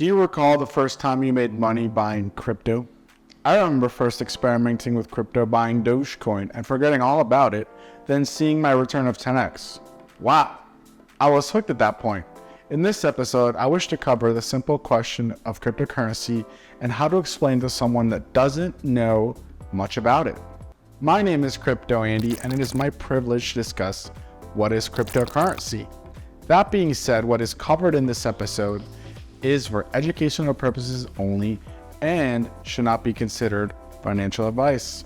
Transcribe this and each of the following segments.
Do you recall the first time you made money buying crypto? I remember first experimenting with crypto buying Dogecoin and forgetting all about it, then seeing my return of 10x. Wow, I was hooked at that point. In this episode, I wish to cover the simple question of cryptocurrency and how to explain to someone that doesn't know much about it. My name is Crypto Andy, and it is my privilege to discuss what is cryptocurrency. That being said, what is covered in this episode is for educational purposes only and should not be considered financial advice.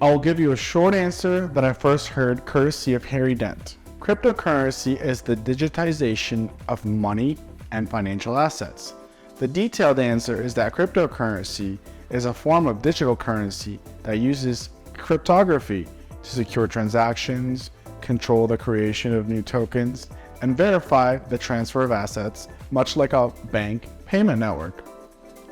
I will give you a short answer that I first heard courtesy of Harry Dent. Cryptocurrency is the digitization of money and financial assets. The detailed answer is that cryptocurrency is a form of digital currency that uses cryptography to secure transactions, control the creation of new tokens, and verify the transfer of assets, much like a bank payment network.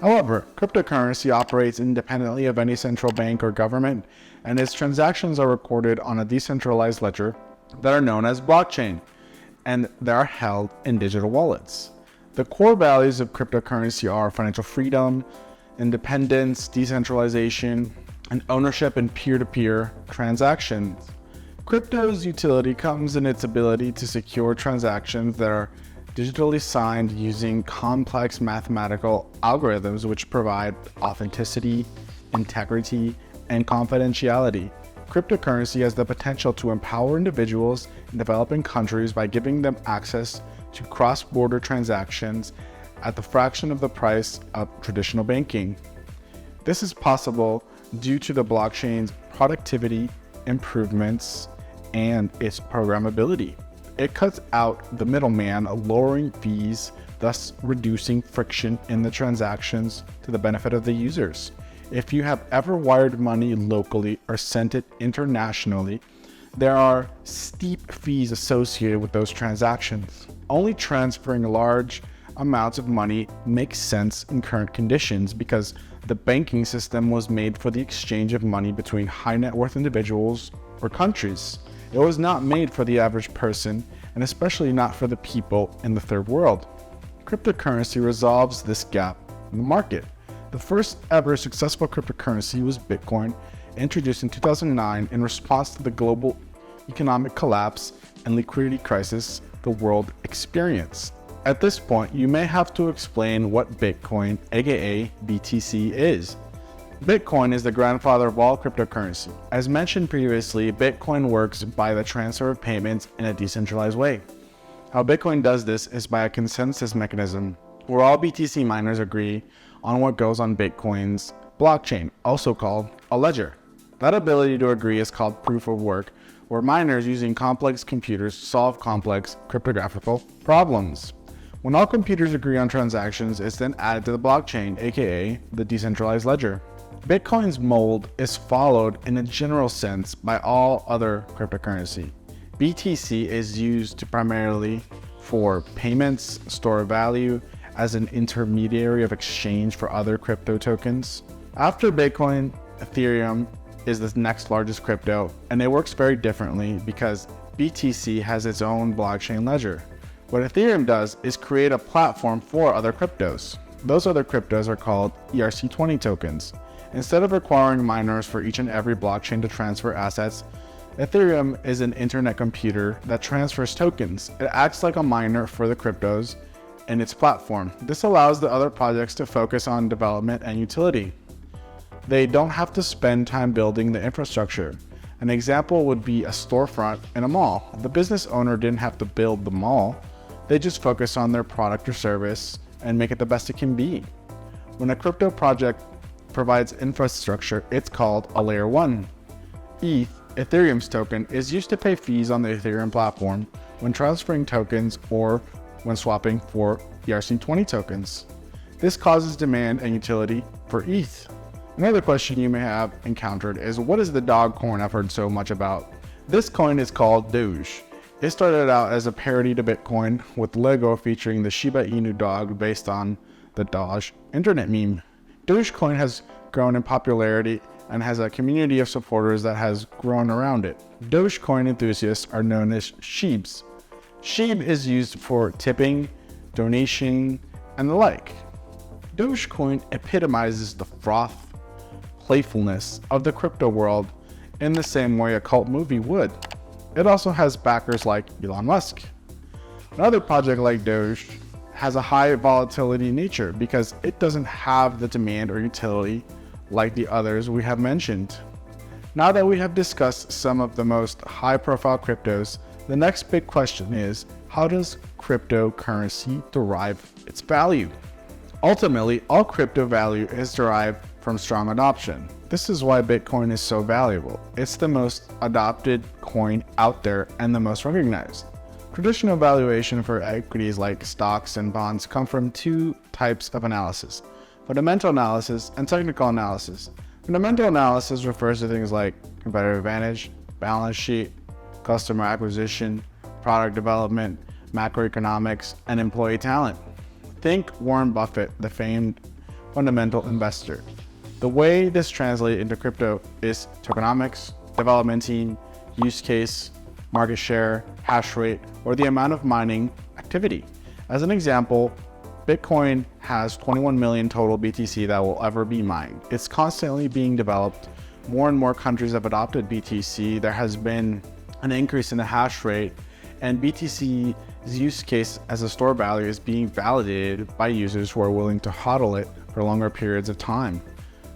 However, cryptocurrency operates independently of any central bank or government, and its transactions are recorded on a decentralized ledger that are known as blockchain, and they are held in digital wallets. The core values of cryptocurrency are financial freedom, independence, decentralization, and ownership in peer-to-peer transactions. Crypto's utility comes in its ability to secure transactions that are digitally signed using complex mathematical algorithms which provide authenticity, integrity, and confidentiality. Cryptocurrency has the potential to empower individuals in developing countries by giving them access to cross-border transactions at the fraction of the price of traditional banking. This is possible due to the blockchain's productivity improvements and its programmability. It cuts out the middleman, lowering fees, thus reducing friction in the transactions to the benefit of the users. If you have ever wired money locally or sent it internationally, there are steep fees associated with those transactions. Only transferring large amounts of money makes sense in current conditions because the banking system was made for the exchange of money between high net worth individuals or countries. It was not made for the average person, and especially not for the people in the third world. Cryptocurrency resolves this gap in the market. The first ever successful cryptocurrency was Bitcoin, introduced in 2009 in response to the global economic collapse and liquidity crisis the world experienced. At this point, you may have to explain what Bitcoin, aka BTC, is. Bitcoin is the grandfather of all cryptocurrency. As mentioned previously, Bitcoin works by the transfer of payments in a decentralized way. How Bitcoin does this is by a consensus mechanism, where all BTC miners agree on what goes on Bitcoin's blockchain, also called a ledger. That ability to agree is called proof of work, where miners using complex computers solve complex cryptographical problems. When all computers agree on transactions, it's then added to the blockchain, aka the decentralized ledger. Bitcoin's mold is followed in a general sense by all other cryptocurrency. BTC is used primarily for payments, store of value, as an intermediary of exchange for other crypto tokens. After Bitcoin, Ethereum is the next largest crypto, and it works very differently because BTC has its own blockchain ledger. What Ethereum does is create a platform for other cryptos. Those other cryptos are called ERC20 tokens. Instead of requiring miners for each and every blockchain to transfer assets, Ethereum is an internet computer that transfers tokens. It acts like a miner for the cryptos in its platform. This allows the other projects to focus on development and utility. They don't have to spend time building the infrastructure. An example would be a storefront in a mall. The business owner didn't have to build the mall. They just focus on their product or service and make it the best it can be. When a crypto project provides infrastructure, it's called a layer 1. ETH, Ethereum's token, is used to pay fees on the Ethereum platform when transferring tokens or when swapping for ERC20 tokens. This causes demand and utility for ETH. Another question you may have encountered is, what is the dog coin I've heard so much about? This coin is called Doge. It started out as a parody to Bitcoin, with Lego featuring the Shiba Inu dog based on the Doge internet meme. Dogecoin has grown in popularity and has a community of supporters that has grown around it. Dogecoin enthusiasts are known as Sheebs. Sheeb is used for tipping, donation, and the like. Dogecoin epitomizes the froth, playfulness of the crypto world in the same way a cult movie would. It also has backers like Elon Musk. Another project like Doge has a high volatility nature because it doesn't have the demand or utility like the others we have mentioned. Now that we have discussed some of the most high-profile cryptos, the next big question is, how does cryptocurrency derive its value? Ultimately, all crypto value is derived from strong adoption. This is why Bitcoin is so valuable. It's the most adopted coin out there and the most recognized. Traditional valuation for equities like stocks and bonds come from two types of analysis: fundamental analysis and technical analysis. Fundamental analysis refers to things like competitive advantage, balance sheet, customer acquisition, product development, macroeconomics, and employee talent. Think Warren Buffett, the famed fundamental investor. The way this translates into crypto is tokenomics, development team, use case, market share, hash rate, or the amount of mining activity. As an example, Bitcoin has 21 million total BTC that will ever be mined. It's constantly being developed. More and more countries have adopted BTC. There has been an increase in the hash rate, and BTC's use case as a store value is being validated by users who are willing to hodl it for longer periods of time.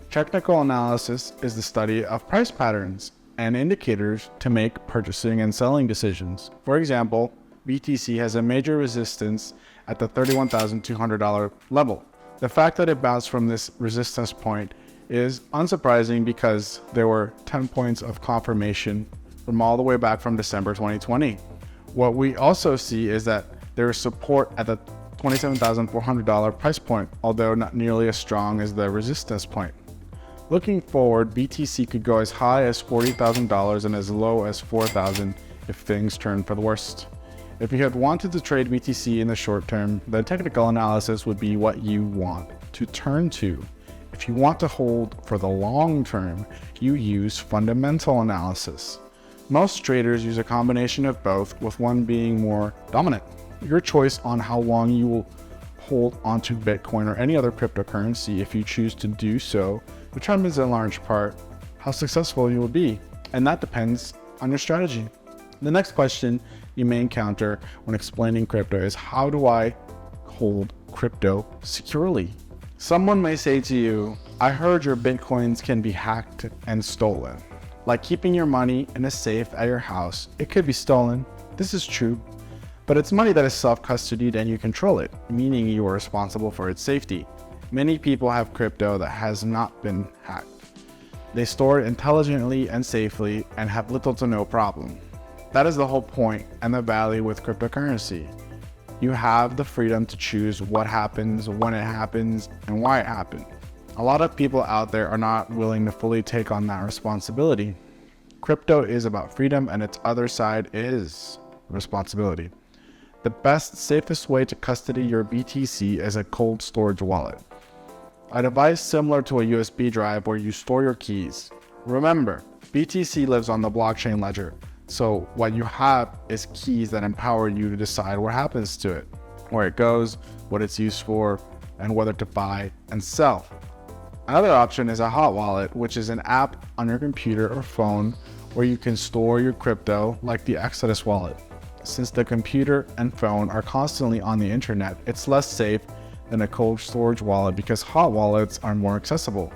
Technical analysis is the study of price patterns and indicators to make purchasing and selling decisions. For example, BTC has a major resistance at the $31,200 level. The fact that it bounced from this resistance point is unsurprising because there were 10 points of confirmation from all the way back from December 2020. What we also see is that there is support at the $27,400 price point, although not nearly as strong as the resistance point. Looking forward, BTC could go as high as $40,000 and as low as $4,000 if things turn for the worst. If you had wanted to trade BTC in the short term, then technical analysis would be what you want to turn to. If you want to hold for the long term, you use fundamental analysis. Most traders use a combination of both, with one being more dominant. Your choice on how long you will hold onto Bitcoin or any other cryptocurrency, if you choose to do so, determines in large part how successful you will be, and that depends on your strategy. The next question you may encounter when explaining crypto is, how do I hold crypto securely? Someone may say to you, I heard your Bitcoins can be hacked and stolen. Like keeping your money in a safe at your house, it could be stolen. This is true, but it's money that is self-custodied and you control it, meaning you are responsible for its safety. Many people have crypto that has not been hacked. They store it intelligently and safely and have little to no problem. That is the whole point and the value with cryptocurrency. You have the freedom to choose what happens, when it happens, and why it happened. A lot of people out there are not willing to fully take on that responsibility. Crypto is about freedom, and its other side is responsibility. The best, safest way to custody your BTC is a cold storage wallet, a device similar to a USB drive where you store your keys. Remember, BTC lives on the blockchain ledger, so what you have is keys that empower you to decide what happens to it, where it goes, what it's used for, and whether to buy and sell. Another option is a hot wallet, which is an app on your computer or phone where you can store your crypto like the Exodus wallet. Since the computer and phone are constantly on the internet, it's less safe than a cold storage wallet because hot wallets are more accessible.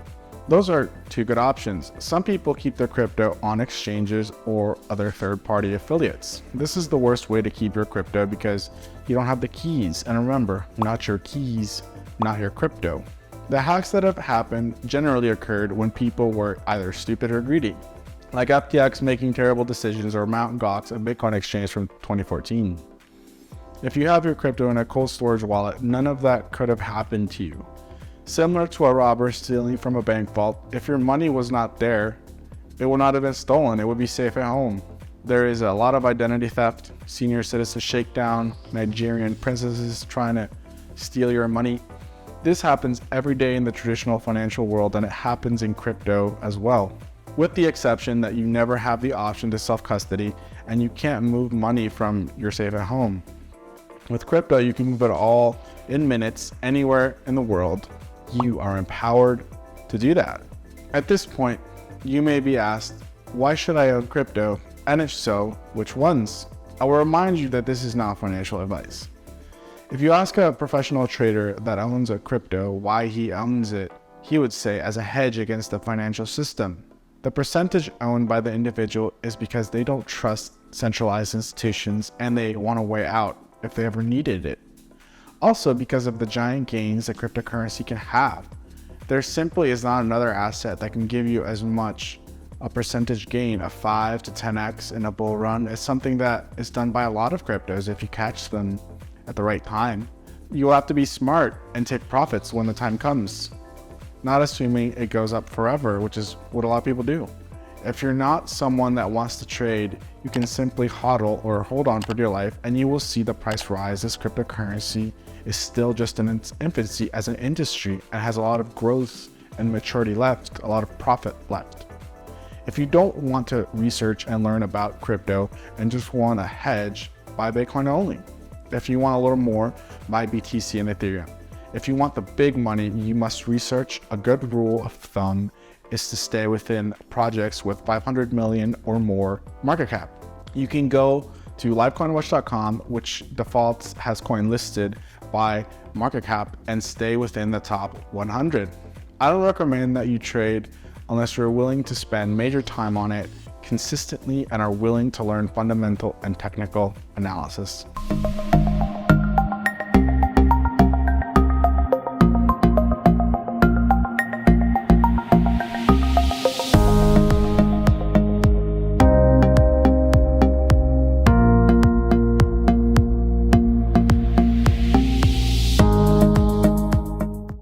Those are two good options. Some people keep their crypto on exchanges or other third-party affiliates. This is the worst way to keep your crypto because you don't have the keys. And remember, not your keys, not your crypto. The hacks that have happened generally occurred when people were either stupid or greedy, like FTX making terrible decisions or Mt. Gox, a Bitcoin exchange from 2014. If you have your crypto in a cold storage wallet, none of that could have happened to you. Similar to a robber stealing from a bank vault, if your money was not there, it would not have been stolen. It would be safe at home. There is a lot of identity theft, senior citizen shakedown, Nigerian princesses trying to steal your money. This happens every day in the traditional financial world, and it happens in crypto as well, with the exception that you never have the option to self-custody and you can't move money from your safe at home. With crypto, you can move it all in minutes anywhere in the world. you are empowered to do that. At this point, you may be asked, why should I own crypto? And if so, which ones? I will remind you that this is not financial advice. If you ask a professional trader that owns a crypto why he owns it, he would say as a hedge against the financial system. The percentage owned by the individual is because they don't trust centralized institutions and they want a way out if they ever needed it. Also because of the giant gains that cryptocurrency can have. There simply is not another asset that can give you as much a percentage gain of 5 to 10x in a bull run as something that is done by a lot of cryptos if you catch them at the right time. You will have to be smart and take profits when the time comes, not assuming it goes up forever, which is what a lot of people do. If you're not someone that wants to trade, you can simply hodl or hold on for dear life and you will see the price rise as cryptocurrency is still just in its infancy as an industry and has a lot of growth and maturity left, a lot of profit left. If you don't want to research and learn about crypto and just want to hedge, buy Bitcoin only. If you want a little more, buy BTC and Ethereum. If you want the big money, you must research. A good rule of thumb is to stay within projects with 500 million or more market cap. You can go to livecoinwatch.com, which defaults has coin listed by market cap, and stay within the top 100. I don't recommend that you trade unless you're willing to spend major time on it consistently and are willing to learn fundamental and technical analysis.